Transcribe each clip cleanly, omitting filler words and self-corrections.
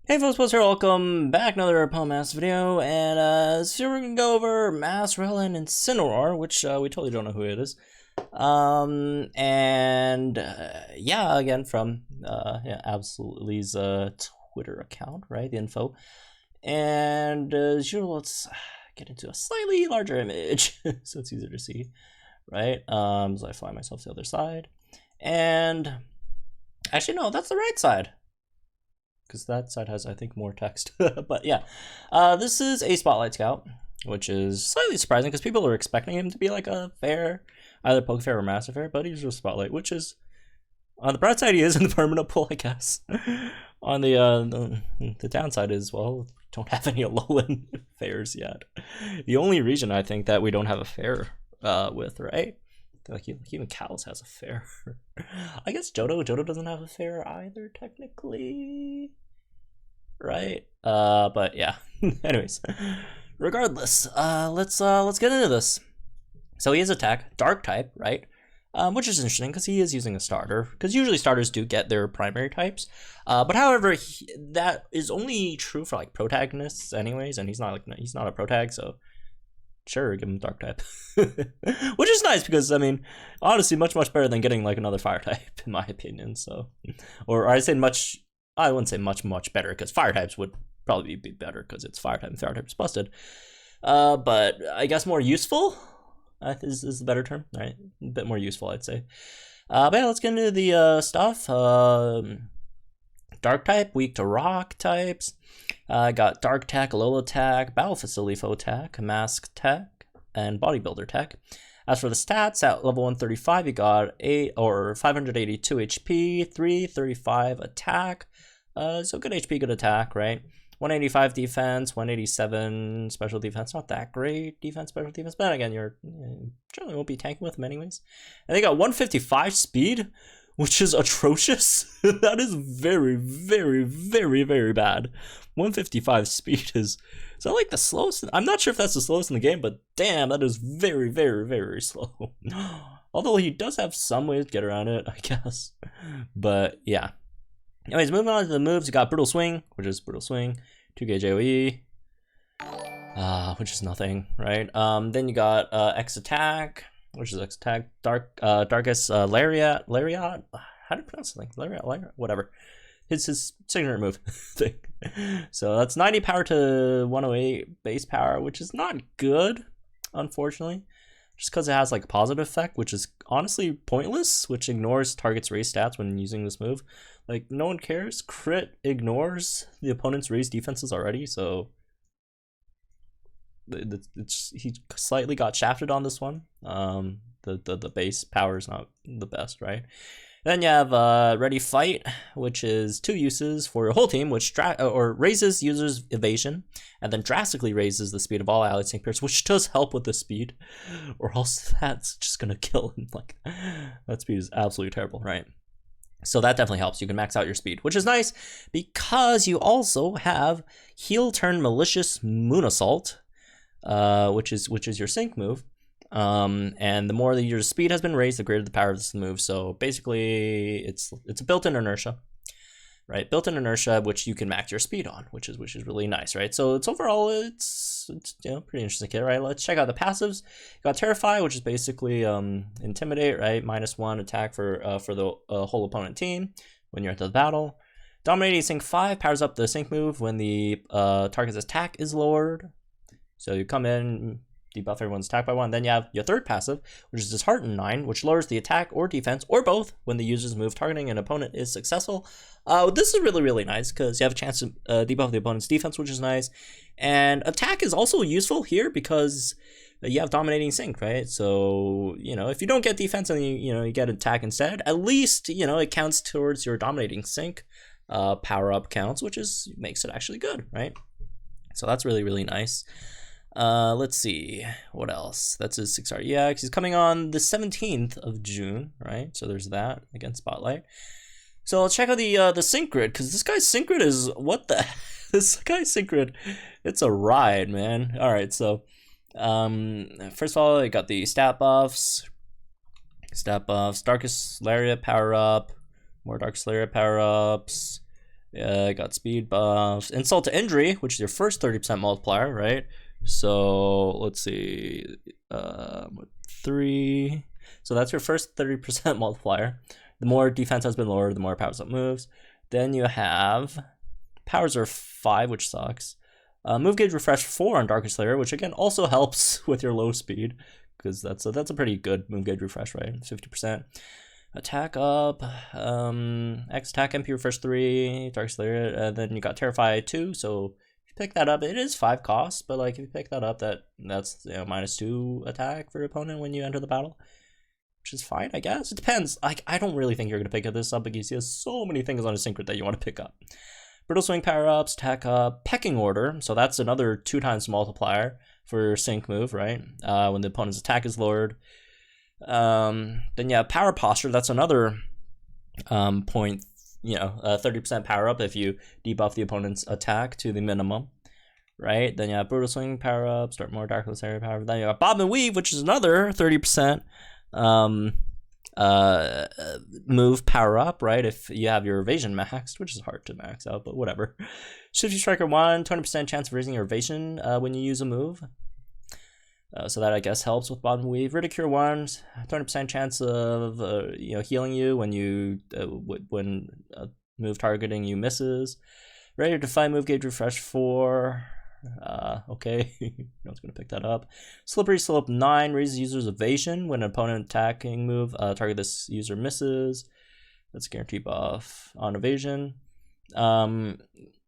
Hey folks, here, welcome back, another Pwn Mass video, and so we're gonna go over Mass Relin and Incineroar, which we totally don't know who it is. Yeah, again from yeah, Absolutely's Twitter account, right? The info. And as usual, let's get into a slightly larger image so it's easier to see, right? So I fly myself to the other side, and actually no, that's the right side, because that side has, I think, more text. But yeah, this is a Spotlight Scout, which is slightly surprising because people are expecting him to be like a fair, either Poke Fair or Master Fair, but he's just Spotlight, which is, on the bright side, he is in the permanent pool, I guess. On the downside is, well, we don't have any Alolan fairs yet. The only region I think that we don't have a fair with, right? Like even Cows has a fair. I guess Johto doesn't have a fair either, technically, right? But yeah. Anyways, regardless, let's get into this. So he has attack Dark type, right? Which is interesting because he is using a starter. Because usually starters do get their primary types, but however, that is only true for like protagonists, anyways. And he's not a protag, so sure, give him Dark type, which is nice because I mean, honestly, much better than getting like another Fire type, in my opinion. So, or I say much. I wouldn't say much better because Fire types would probably be better because it's Fire type and Fire type is busted. But I guess more useful is the better term, right? A bit more useful, I'd say. But yeah, let's get into the stuff. Dark type, weak to rock types. Got Dark Tech, Alola Tech, Battle Facility Foe Tech, Mask Tech, and Bodybuilder Tech. As for the stats, at level 135, you got 582 HP, 335 attack. So good HP, good attack, right? 185 defense, 187 special defense. Not that great defense, special defense, but again, you generally won't be tanking with them anyways. And they got 155 speed, which is atrocious. That is very bad. 155 speed is that like the slowest? I'm not sure if that's the slowest in the game, but damn, that is very slow. Although he does have some ways to get around it, I guess. But yeah. Anyways, moving on to the moves, you got Brutal Swing, which is Brutal Swing, 2 AoE, which is nothing, right? Then you got X Attack, which is X Attack, Darkest Lariat, how do you pronounce something? Lariat, whatever. His signature move thing. So that's 90 power to 108 base power, which is not good, unfortunately. Just because it has like a positive effect, which is honestly pointless, which ignores target's raise stats when using this move. Like, no one cares. Crit ignores the opponent's raise defenses already, so he slightly got shafted on this one. The base power is not the best, right? Then you have Ready Fight, which is 2 uses for your whole team, which raises users' evasion, and then drastically raises the speed of all allied sync pairs, which does help with the speed, or else that's just gonna kill him. Like, that speed is absolutely terrible, right? So that definitely helps. You can max out your speed, which is nice because you also have Heel Turn Malicious Moon Assault, which is your sync move. And the more that your speed has been raised, the greater the power of this move. So basically, it's a built-in inertia, right? Built-in inertia, which you can max your speed on, which is really nice, right? So it's overall, it's pretty interesting kit, right? Let's check out the passives. You got Terrify, which is basically Intimidate, right? -1 attack for the whole opponent team when you're at the battle. Dominating Sync 5 powers up the sync move when the target's attack is lowered. So you come in, debuff everyone's attack by 1. Then you have your third passive, which is Dishearten 9, which lowers the attack or defense, or both, when the user's move targeting an opponent is successful. This is really nice because you have a chance to debuff the opponent's defense, which is nice. And attack is also useful here because you have Dominating Sync, right? So, if you don't get defense and you get attack instead, at least, it counts towards your Dominating Sync power-up counts, which makes it actually good, right? So that's really nice. Let's see what else. That's his 6 REX. He's coming on the 17th of June, right? So there's that against Spotlight. So let's check out the sync grid, because this guy's sync grid is this guy's sync grid. It's a ride, man. All right, so first of all, I got the stat buffs. Darkest Lariat power up, more Darkest Lariat power ups. Yeah, got speed buffs. Insult to injury, which is your first 30% multiplier, right? So let's see, 3. So that's your first 30% multiplier. The more defense has been lowered, the more powers up moves. Then you have powers are 5, which sucks. Move gauge refresh 4 on Darkest Lair, which again also helps with your low speed, because that's a pretty good move gauge refresh, right? 50%. Attack up, X attack MP refresh 3, Darkest Lair, and then you got Terrify 2, so if you pick that up, it is 5 costs, but like if you pick that up, that's -2 attack for your opponent when you enter the battle, which is fine, I guess. It depends. Like, I don't really think you're gonna pick this up because he has so many things on his Synchro that you want to pick up. Brittle Swing power-ups, attack up, Pecking Order, so that's another 2 times multiplier for your sync move, right? When the opponent's attack is lowered. Then you have Power Posture, that's another 30% power up if you debuff the opponent's attack to the minimum, right? Then you have Brutal Swing power up, start more Darkless Area power. Then you have Bob and Weave, which is another 30% move power up, right? If you have your evasion maxed, which is hard to max out, but whatever. Shifty Striker 1, 20% chance of raising your evasion when you use a move. So that I guess helps with Bob and Weave. Ridicule 1, 20% chance of healing you when you when a move targeting you misses. Ready to fight move gauge refresh 4. Okay, no one's gonna pick that up. Slippery Slope 9 raises user's evasion when an opponent attacking move target this user misses. That's a guarantee buff on evasion. Then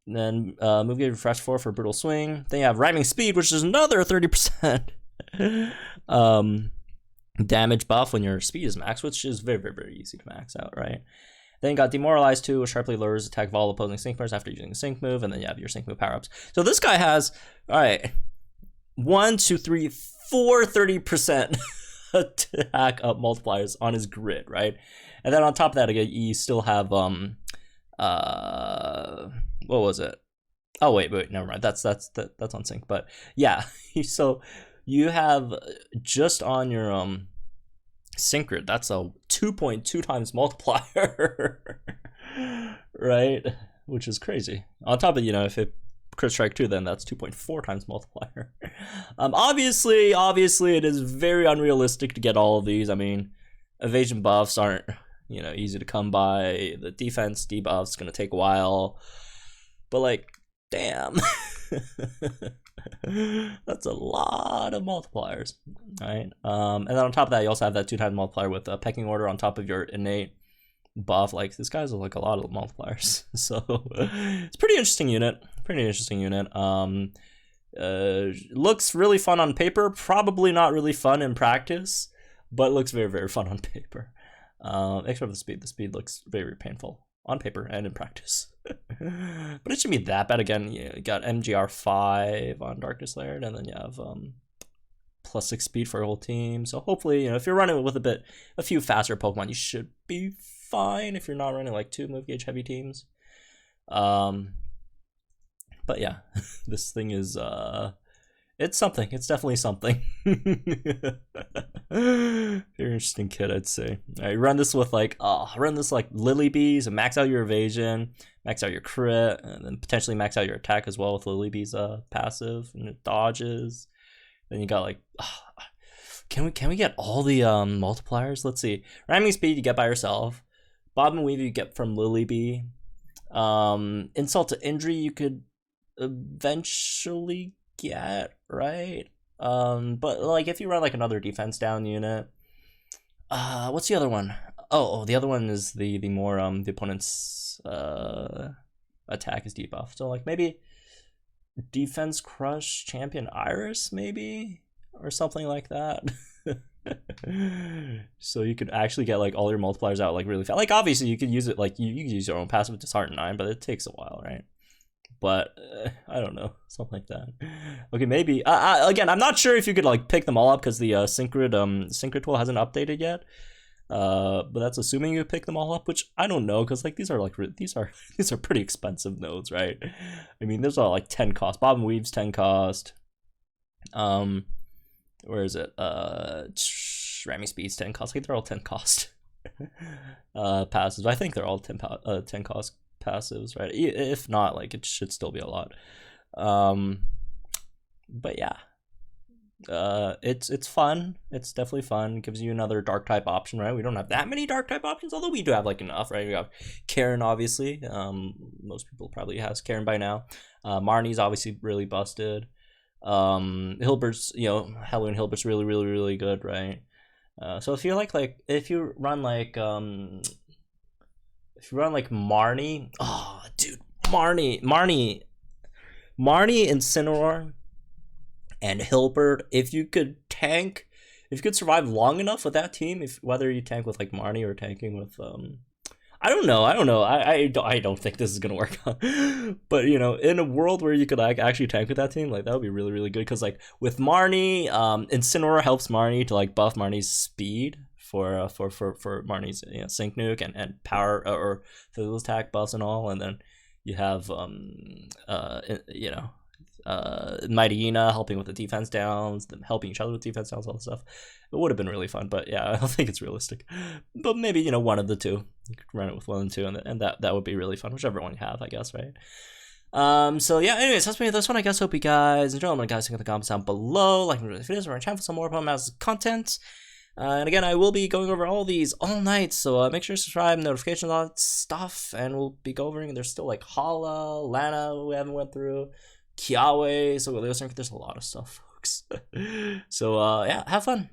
move gauge refresh 4 for Brutal Swing. Then you have Rhyming Speed, which is another 30% damage buff when your speed is maxed, which is very, very, very easy to max out, right? Then you got Demoralize 2, which sharply lowers attack of all opposing sync moves after using a sync move, and then you have your sync move power-ups. So this guy has, all right, 1, 2, 3, 4 30% attack up multipliers on his grid, right? And then on top of that, again, you still have what was it? Oh wait, never mind. That's on sync. But yeah, so you have just on your sync grid, that's a 2.2 times multiplier, right? Which is crazy. On top of, if it crit strike 2, then that's 2.4 times multiplier. Obviously it is very unrealistic to get all of these. I mean, evasion buffs aren't, easy to come by. The defense debuff's gonna take a while, but like, damn. That's a lot of multipliers, right? And then on top of that, you also have that 2 times multiplier with a Pecking Order on top of your innate buff. Like, this guy's like a lot of multipliers. So it's pretty interesting unit. Looks really fun on paper, probably not really fun in practice, but looks very, very fun on paper. Except for the speed. The speed looks very, very painful on paper and in practice. But it shouldn't be that bad. Again, you got MGR 5 on Darkest Lair, and then you have +6 speed for your whole team. So hopefully, if you're running with a few faster Pokemon, you should be fine if you're not running like 2 move gauge heavy teams. But yeah, this thing is it's something. It's definitely something. Very interesting kid, I'd say. All right, run this with like Lily Bees and max out your evasion, max out your crit, and then potentially max out your attack as well with Lily Bees passive and it dodges. Then you got like, can we get all the multipliers? Let's see. Rhyming Speed you get by yourself. Bob and Weave you get from Lily Bee. Insult to Injury you could eventually get, right? But like if you run like another defense down unit, what's the other one? Oh, the other one is the more the opponent's attack is debuffed. So like maybe Defense Crush Champion Iris, maybe, or something like that. So you could actually get like all your multipliers out like really fast. Like obviously you could use it like you could use your own passive Dishearten 9, but it takes a while, right? But I don't know, something like that. Okay, maybe. Again, I'm not sure if you could like pick them all up because the Synchro tool hasn't updated yet. But that's assuming you pick them all up, which I don't know because like these are pretty expensive nodes, right? I mean, those are like 10 cost. Bob and Weave's 10 cost. Where is it? Rhyming Speed's 10 cost. I think they're all 10 cost. Passes. I think they're all 10 cost passives, right? If not, like it should still be a lot. But yeah, it's fun. It's definitely fun. It gives you another dark type option, right? We don't have that many dark type options, although we do have like enough, right? We have Karen, obviously. Most people probably has Karen by now. Marnie's obviously really busted. Hilbert's, you know, Halloween Hilbert's really good, right? So if you if you run like Marnie, oh dude, Marnie, Incineroar, and Hilbert, if you could survive long enough with that team, whether you tank with like Marnie or tanking with I don't know. I don't think this is gonna work out. But you know, in a world where you could like actually tank with that team, like that would be really good. Because like with Marnie, Incineroar helps Marnie to like buff Marnie's speed for Marnie's, you know, sync nuke and power or physical attack buffs and all. And then you have you know, Mighty Ina helping with the defense downs, them helping each other with defense downs, all that stuff. It would have been really fun, but yeah, I don't think it's realistic. But maybe, you know, one of the two. You could run it with one and two, and that would be really fun, whichever one you have, I guess, right? So yeah, anyways, that's me with this one, I guess. Hope you guys enjoy. Let me guys think in the comments down below. Like and videos, we're on channel for some more Pokemon content. And again, I will be going over all these all night, so make sure to subscribe, notifications, all that stuff, and we'll be going. There's still like Hala, Lana, we haven't went through. Kiawe, so there's a lot of stuff, folks. So yeah, have fun.